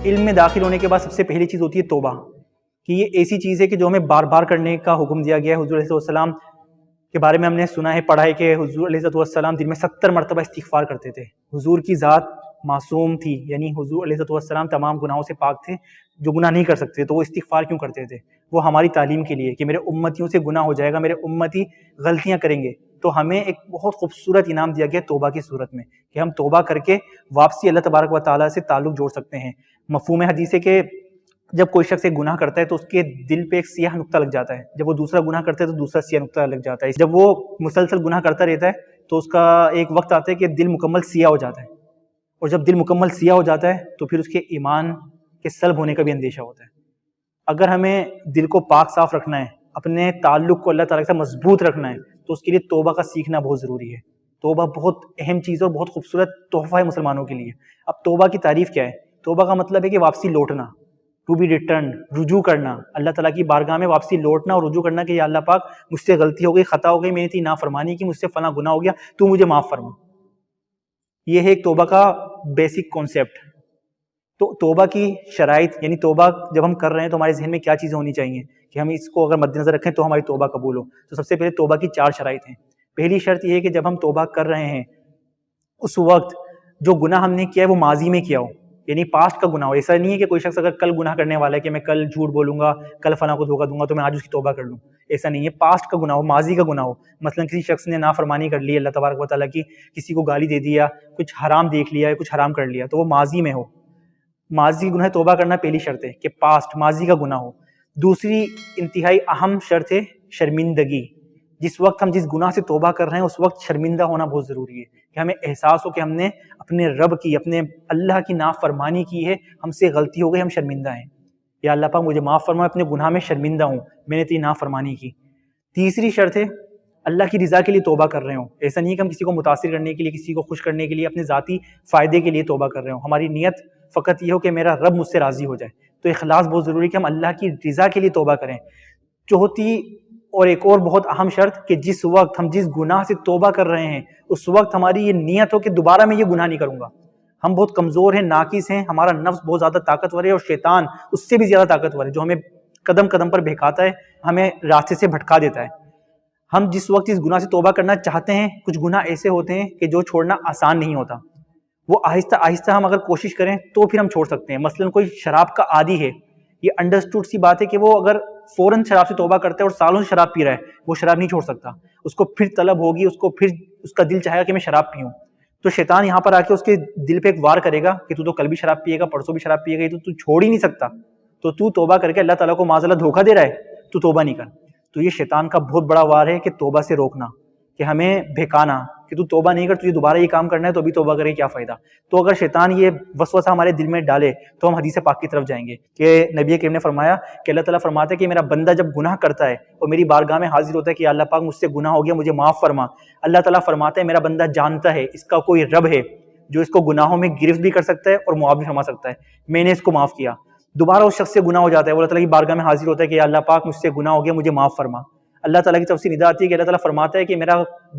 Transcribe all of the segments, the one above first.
علم میں داخل ہونے کے بعد سب سے پہلی چیز ہوتی ہے توبہ، کہ یہ ایسی چیز ہے کہ جو ہمیں بار بار کرنے کا حکم دیا گیا ہے۔ حضور علیہ السلام کے بارے میں ہم نے سنا ہے، پڑھا ہے کہ حضور علیہ السلام دن میں 70 مرتبہ استغفار کرتے تھے۔ حضور کی ذات معصوم تھی، یعنی حضور علیہ السلام تمام گناہوں سے پاک تھے، جو گناہ نہیں کر سکتے، تو وہ استغفار کیوں کرتے تھے؟ وہ ہماری تعلیم کے لیے کہ میرے امتیوں سے گناہ ہو جائے گا، میرے امتی غلطیاں کریں گے، تو ہمیں ایک بہت خوبصورت انعام دیا گیا توبہ کی صورت میں، کہ ہم توبہ کر کے واپسی اللہ تبارک و تعالیٰ سے تعلق جوڑ سکتے ہیں۔ مفہوم حدیث ہے کہ جب کوئی شخص ایک گناہ کرتا ہے تو اس کے دل پہ ایک سیاہ نقطہ لگ جاتا ہے، جب وہ دوسرا گناہ کرتا ہے تو دوسرا سیاہ نقطہ لگ جاتا ہے۔ جب وہ مسلسل گناہ کرتا رہتا ہے تو اس کا ایک وقت آتا ہے کہ دل مکمل سیاہ ہو جاتا ہے، اور جب دل مکمل سیاہ ہو جاتا ہے تو پھر اس کے ایمان کے سلب ہونے کا بھی اندیشہ ہوتا ہے۔ اگر ہمیں دل کو پاک صاف رکھنا ہے، اپنے تعلق کو اللہ تعالیٰ کے ساتھ مضبوط رکھنا ہے، تو اس کے لیے توبہ کا سیکھنا بہت ضروری ہے۔ توبہ بہت اہم چیز اور بہت خوبصورت تحفہ ہے مسلمانوں کے لیے۔ اب توبہ کی تعریف کیا ہے؟ توبہ کا مطلب ہے کہ واپسی لوٹنا، ٹو بی ریٹرن، رجوع کرنا، اللہ تعالیٰ کی بارگاہ میں واپسی لوٹنا اور رجوع کرنا کہ یا اللہ پاک مجھ سے غلطی ہو گئی، خطا ہو گئی، میں نے تیری نافرمانی کی، مجھ سے فلاں گناہ ہو گیا، تو مجھے معاف فرما۔ یہ ہے ایک توبہ کا بیسک کانسیپٹ۔ تو توبہ کی شرائط، یعنی توبہ جب ہم کر رہے ہیں تو ہمارے ذہن میں کیا چیزیں ہونی چاہیے کہ ہم اس کو اگر مد نظر رکھیں تو ہماری توبہ قبول ہو۔ تو سب سے پہلے توبہ کی 4 شرائط ہیں۔ پہلی شرط یہ ہے کہ جب ہم توبہ کر رہے ہیں اس وقت جو گناہ ہم نے کیا ہے وہ ماضی میں کیا ہو، یعنی پاسٹ کا گناہ ہو۔ ایسا نہیں ہے کہ کوئی شخص اگر کل گناہ کرنے والا ہے کہ میں کل جھوٹ بولوں گا، کل فلاں کو دھوکہ دوں گا تو میں آج اس کی توبہ کر لوں، ایسا نہیں ہے۔ پاسٹ کا گناہ ہو، ماضی کا گناہ ہو، مثلا کسی شخص نے نافرمانی کر لی اللہ تبارک و تعالیٰ کی، کسی کو گالی دے دیا، کچھ حرام دیکھ لیا ہے، کچھ حرام کر لیا، تو وہ ماضی میں ہو، ماضی گناہ توبہ کرنا پہلی شرط ہے کہ پاسٹ ماضی کا گناہ ہو۔ دوسری انتہائی اہم شرط ہے شرمندگی۔ جس وقت ہم جس گناہ سے توبہ کر رہے ہیں اس وقت شرمندہ ہونا بہت ضروری ہے، کہ ہمیں احساس ہو کہ ہم نے اپنے رب کی، اپنے اللہ کی نافرمانی کی ہے، ہم سے غلطی ہو گئی، ہم شرمندہ ہیں، یا اللہ پاک مجھے معاف فرما، اپنے گناہ میں شرمندہ ہوں، میں نے تیری نافرمانی کی۔ تیسری شرط ہے اللہ کی رضا کے لیے توبہ کر رہے ہوں۔ ایسا نہیں کہ ہم کسی کو متاثر کرنے کے لیے، کسی کو خوش کرنے کے لیے، اپنے ذاتی فائدے کے لیے توبہ کر رہے ہوں، ہماری نیت فقط یہ ہو کہ میرا رب مجھ سے راضی ہو جائے۔ تو اخلاص بہت ضروری ہے کہ ہم اللہ کی رضا کے لیے توبہ کریں۔ چوتھی اور ایک اور بہت اہم شرط کہ جس وقت ہم جس گناہ سے توبہ کر رہے ہیں اس وقت ہماری یہ نیت ہو کہ دوبارہ میں یہ گناہ نہیں کروں گا۔ ہم بہت کمزور ہیں، ناقص ہیں، ہمارا نفس بہت زیادہ طاقتور ہے اور شیطان اس سے بھی زیادہ طاقتور ہے، جو ہمیں قدم قدم پر بہکاتا ہے، ہمیں راستے سے بھٹکا دیتا ہے۔ ہم جس وقت اس گناہ سے توبہ کرنا چاہتے ہیں، کچھ گناہ ایسے ہوتے ہیں کہ جو چھوڑنا آسان نہیں ہوتا، وہ آہستہ آہستہ ہم اگر کوشش کریں تو پھر ہم چھوڑ سکتے ہیں۔ مثلا کوئی شراب کا عادی ہے، یہ انڈرسٹوڈ سی بات ہے کہ وہ اگر فوراً شراب سے توبہ کرتا ہے اور سالوں سے شراب پی رہا ہے، وہ شراب نہیں چھوڑ سکتا، اس کو پھر طلب ہوگی، اس کو پھر اس کا دل چاہے گا کہ میں شراب پیوں۔ تو شیطان یہاں پر آ کے اس کے دل پہ ایک وار کرے گا کہ تو کل بھی شراب پیے گا، پرسوں بھی شراب پیے گا، تو چھوڑ ہی نہیں سکتا، تو توبہ کر کے اللہ تعالیٰ کو معاذ اللہ دھوکہ دے رہا ہے، تو توبہ نہیں کر۔ تو یہ شیطان کا بہت بڑا وار ہے کہ توبہ سے روکنا، کہ ہمیں بہکانا کہ تو توبہ نہیں کر، تجھے دوبارہ یہ کام کرنا ہے تو ابھی توبہ کرے کیا فائدہ۔ تو اگر شیطان یہ وسوسہ ہمارے دل میں ڈالے تو ہم حدیث پاک کی طرف جائیں گے کہ نبی کریم نے فرمایا کہ اللہ تعالیٰ فرماتا ہے کہ میرا بندہ جب گناہ کرتا ہے اور میری بارگاہ میں حاضر ہوتا ہے کہ اللہ پاک مجھ سے گناہ ہو گیا، مجھے معاف فرما، اللہ تعالیٰ فرماتا ہے میرا بندہ جانتا ہے اس کا کوئی رب ہے جو اس کو گناہوں میں گرفت بھی کر سکتا ہے اور معاف بھی فرما سکتا ہے، میں نے اس کو معاف کیا۔ دوبارہ اس شخص سے گناہ ہو جاتا ہے، وہ اللہ تعالیٰ کی بارگاہ میں حاضر ہوتا ہے کہ اللہ پاک مجھ سے گناہ ہو گیا، مجھے معاف فرما۔ اللہ تعالیٰ کی طرف سے ندا آتی ہے کہ اللہ تعالیٰ فرماتا ہے کہ میرا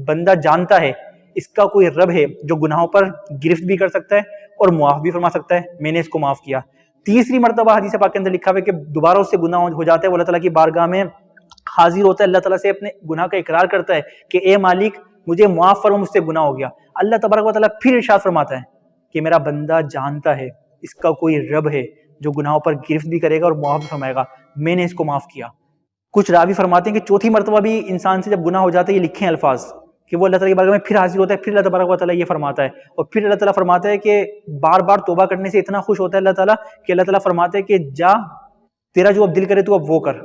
بندہ جانتا ہے اس کا کوئی رب ہے جو گناہوں پر گرفت بھی کر سکتا ہے اور معاف بھی فرما سکتا ہے، میں نے اس کو معاف کیا۔ تیسری مرتبہ حدیث پاک کے اندر لکھا ہوا ہے کہ دوبارہ اس سے گناہ ہو جاتا ہے، وہ اللہ تعالیٰ کی بارگاہ میں حاضر ہوتا ہے، اللہ تعالیٰ سے اپنے گناہ کا اقرار کرتا ہے کہ اے مالک مجھے معاف فرما، مجھ سے گناہ ہو گیا۔ اللہ تبارک و تعالیٰ پھر ارشاد فرماتا ہے کہ میرا بندہ جانتا ہے اس کا کوئی رب ہے جو گناہوں پر گرفت بھی کرے گا اور معاف بھی فرمائے گا، میں نے اس کو معاف کیا۔ کچھ راوی فرماتے ہیں کہ چوتھی مرتبہ بھی انسان سے جب گناہ ہو جاتا ہے، یہ لکھیں الفاظ کہ وہ اللہ تعالیٰ کی بارگاہ میں پھر حاضر ہوتا ہے، پھر اللہ تبارک و تعالیٰ یہ فرماتا ہے، اور پھر اللہ تعالیٰ فرماتا ہے کہ بار بار توبہ کرنے سے اتنا خوش ہوتا ہے اللہ تعالیٰ کہ اللہ تعالیٰ فرماتا ہے کہ جا تیرا جو اب دل کرے تو اب وہ کر۔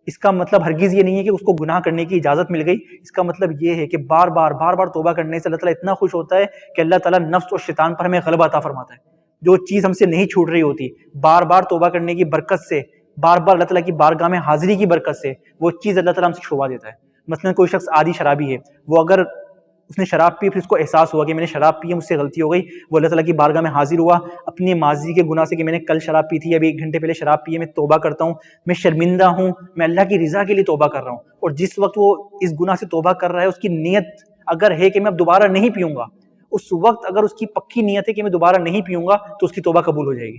اس کا مطلب ہرگز یہ نہیں ہے کہ اس کو گناہ کرنے کی اجازت مل گئی، اس کا مطلب یہ ہے کہ بار بار توبہ کرنے سے اللہ تعالیٰ اتنا خوش ہوتا ہے کہ اللہ تعالیٰ نفس اور شیطان پر ہمیں غلبہ عطا فرماتا ہے۔ جو چیز ہم سے نہیں چھوٹ رہی ہوتی، بار بار توبہ کرنے کی برکت سے، بار بار اللہ تعالیٰ کی بارگاہ میں حاضری کی برکت سے وہ چیز اللہ تعالیٰ ہم سے چھڑوا دیتا ہے۔ مثلا کوئی شخص عادی شرابی ہے، وہ اگر اس نے شراب پی، پھر اس کو احساس ہوا کہ میں نے شراب پی ہے، مجھ سے غلطی ہو گئی، وہ اللہ تعالیٰ کی بارگاہ میں حاضر ہوا اپنے ماضی کے گناہ سے کہ میں نے کل شراب پی تھی، ابھی 1 گھنٹے پہلے شراب پی ہے، میں توبہ کرتا ہوں، میں شرمندہ ہوں، میں اللہ کی رضا کے لیے توبہ کر رہا ہوں۔ اور جس وقت وہ اس گناہ سے توبہ کر رہا ہے، اس کی نیت اگر ہے کہ میں اب دوبارہ نہیں پیوں گا، اس وقت اگر اس کی پکی نیت ہے کہ میں دوبارہ نہیں پیوں گا تو اس کی توبہ قبول ہو جائے گی۔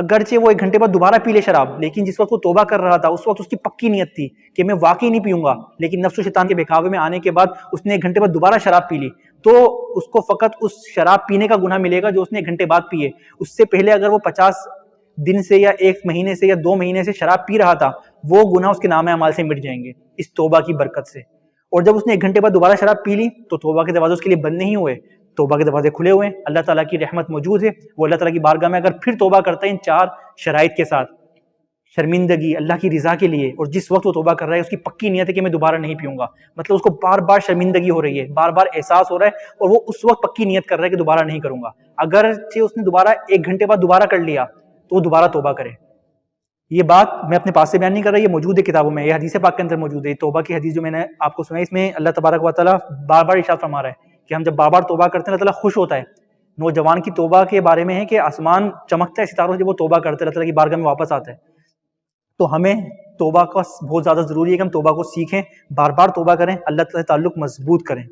اگرچہ وہ 1 گھنٹے بعد دوبارہ پی لے شراب، لیکن جس وقت وہ توبہ کر رہا تھا اس وقت اس کی پکی نیت تھی کہ میں واقعی نہیں پیوں گا، لیکن نفس و شیطان کے بہکاوے میں آنے کے بعد اس نے 1 گھنٹے بعد دوبارہ شراب پی لی، تو اس کو فقط اس شراب پینے کا گناہ ملے گا جو اس نے 1 گھنٹے بعد پیے۔ اس سے پہلے اگر وہ 50 دن سے یا 1 مہینے سے یا 2 مہینے سے شراب پی رہا تھا، وہ گناہ اس کے نامہ اعمال سے مٹ جائیں گے اس توبہ کی برکت سے۔ اور جب اس نے 1 گھنٹے بعد دوبارہ شراب پی لی تو توبہ کے دروازے اس کے لیے بند نہیں ہوئے، توبہ کے دروازے کھلے ہوئے ہیں، اللہ تعالیٰ کی رحمت موجود ہے۔ وہ اللہ تعالیٰ کی بارگاہ میں اگر پھر توبہ کرتا ہے ان 4 شرائط کے ساتھ، شرمندگی، اللہ کی رضا کے لیے، اور جس وقت وہ توبہ کر رہا ہے اس کی پکی نیت ہے کہ میں دوبارہ نہیں پیوں گا، مطلب اس کو بار بار شرمندگی ہو رہی ہے، بار بار احساس ہو رہا ہے، اور وہ اس وقت پکی نیت کر رہا ہے کہ دوبارہ نہیں کروں گا۔ اگرچہ اس نے دوبارہ 1 گھنٹے بعد دوبارہ کر لیا تو وہ دوبارہ توبہ کرے۔ یہ بات میں اپنے پاس سے بیان نہیں کر رہا، یہ موجود ہے کتابوں میں، یہ حدیث پاک کے اندر موجود ہے۔ توبہ کی حدیث جو میں نے آپ کو سنائی، اس میں اللہ تبارک و تعالیٰ بار بار ارشاد فرما رہا ہے کہ ہم جب بار بار توبہ کرتے ہیں اللہ تعالیٰ خوش ہوتا ہے۔ نوجوان کی توبہ کے بارے میں ہے کہ آسمان چمکتا ہے ستاروں سے جب وہ توبہ کرتے ہیں، اللہ تعالیٰ کی بارگاہ میں واپس آتا ہے۔ تو ہمیں توبہ کا بہت زیادہ ضروری ہے کہ ہم توبہ کو سیکھیں، بار بار توبہ کریں، اللہ تعالیٰ سے تعلق مضبوط کریں۔